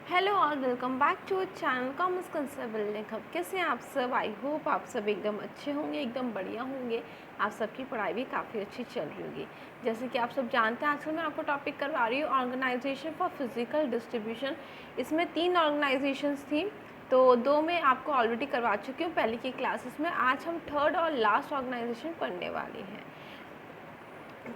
Hello और welcome back to channel commerce concept building hub. कैसे हैं आप सब? आई होप आप सब एकदम अच्छे होंगे, एकदम बढ़िया होंगे। आप सबकी पढ़ाई भी काफ़ी अच्छी चल रही होगी। जैसे कि आप सब जानते हैं, आजकल मैं आपको टॉपिक करवा रही हूँ ऑर्गेनाइजेशन फॉर फिजिकल डिस्ट्रीब्यूशन। इसमें 3 ऑर्गेनाइजेशंस थी, तो 2 में आपको ऑलरेडी करवा चुकी हूँ पहले की क्लासेस में। आज हम थर्ड और लास्ट ऑर्गेनाइजेशन पढ़ने वाले हैं।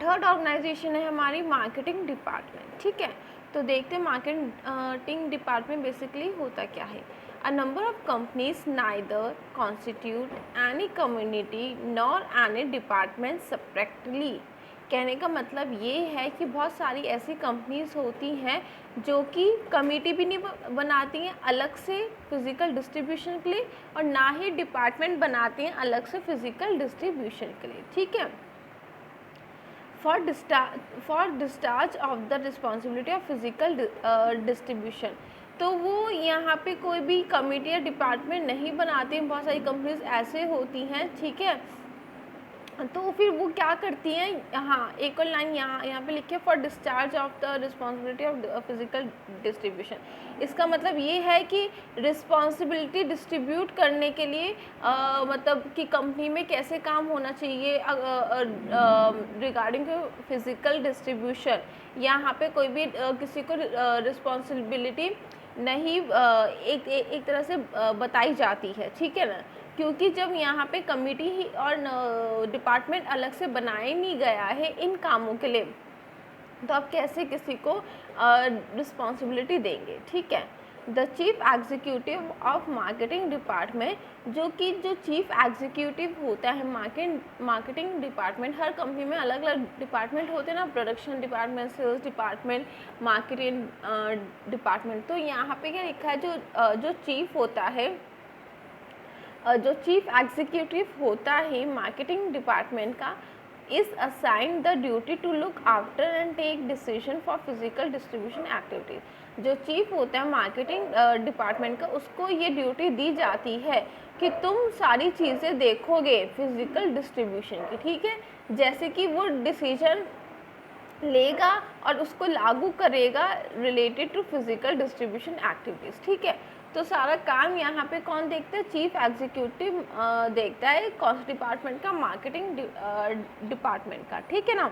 थर्ड ऑर्गेनाइजेशन है हमारी मार्केटिंग डिपार्टमेंट। ठीक है, तो देखते हैं मार्केटिंग डिपार्टमेंट बेसिकली होता क्या है। A number of companies neither constitute any community nor any department separately. कहने का मतलब ये है कि बहुत सारी ऐसी कंपनीज होती हैं जो कि कमेटी भी नहीं बनाती हैं अलग से फिजिकल डिस्ट्रीब्यूशन के लिए, और ना ही डिपार्टमेंट बनाती हैं अलग से फिजिकल डिस्ट्रीब्यूशन के लिए। ठीक है, for discharge of the responsibility of physical distribution। तो वो यहाँ पे कोई भी कमेटी या डिपार्टमेंट नहीं बनाते हैं। बहुत सारी कंपनीज ऐसे होती हैं, ठीक है। तो फिर वो क्या करती हैं, हाँ एक और लाइन यहाँ पे लिखे for discharge of the responsibility of physical distribution. इसका मतलब ये है कि रिस्पॉन्सिबिलिटी डिस्ट्रीब्यूट करने के लिए मतलब कि कंपनी में कैसे काम होना चाहिए रिगार्डिंग फिजिकल डिस्ट्रीब्यूशन। यहाँ पे कोई भी किसी को रिस्पॉन्सिबिलिटी नहीं एक तरह से बताई जाती है। ठीक है ना, क्योंकि जब यहाँ पे कमेटी ही और डिपार्टमेंट अलग से बनाया नहीं गया है इन कामों के लिए, तो आप कैसे किसी को रिस्पॉन्सिबिलिटी देंगे। ठीक है, the chief executive of marketing department, जो चीफ एग्जीक्यूटिव होता है मार्केटिंग डिपार्टमेंट। हर कंपनी में अलग अलग डिपार्टमेंट होते हैं ना, production department, sales department, marketing department. तो यहाँ पे क्या लिखा है, जो चीफ होता है, जो चीफ एग्जीक्यूटिव होता है मार्केटिंग डिपार्टमेंट का, is assign the duty to look after and take decision for physical distribution activities. जो चीफ होता है मार्केटिंग डिपार्टमेंट का, उसको ये ड्यूटी दी जाती है कि तुम सारी चीज़ें देखोगे फिजिकल डिस्ट्रीब्यूशन की। ठीक है, जैसे कि वो डिसीजन लेगा और उसको लागू करेगा related to physical distribution activities. ठीक है, तो सारा काम यहाँ पे कौन देखता है? चीफ एग्जीक्यूटिव देखता है कौन से डिपार्टमेंट का? मार्केटिंग डिपार्टमेंट का। ठीक है ना,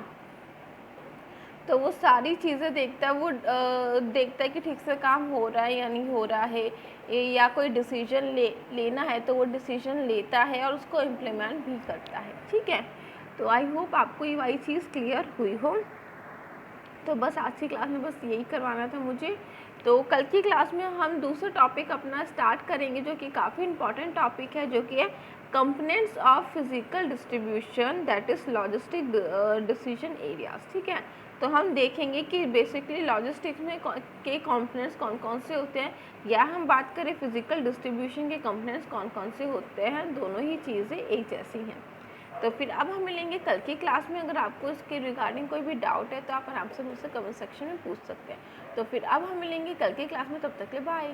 तो वो सारी चीज़ें देखता है। वो देखता है कि ठीक से काम हो रहा है या नहीं हो रहा है, या कोई डिसीजन लेना है तो वो डिसीजन लेता है और उसको इम्प्लीमेंट भी करता है। ठीक है, तो आई होप आपको ये वाली चीज़ क्लियर हुई हो। तो बस आज की क्लास में बस यही करवाना था मुझे। तो कल की क्लास में हम दूसरा टॉपिक अपना स्टार्ट करेंगे, जो कि काफ़ी इंपॉर्टेंट टॉपिक है, जो कि है components of physical distribution, that is logistic decision areas. ठीक है, तो हम देखेंगे कि बेसिकली लॉजिस्टिक्स में के कंपोनेंट्स कौन कौन से होते हैं, या हम बात करें फिजिकल डिस्ट्रीब्यूशन के कंपोनेंट्स कौन कौन से होते हैं। दोनों ही चीज़ें एक जैसी हैं। तो फिर अब हम मिलेंगे कल की क्लास में। अगर आपको इसके रिगार्डिंग कोई भी डाउट है तो आप आराम से मुझसे कमेंट सेक्शन में पूछ सकते हैं। तो फिर अब हम मिलेंगे कल की क्लास में, तब तक के लिए बाय।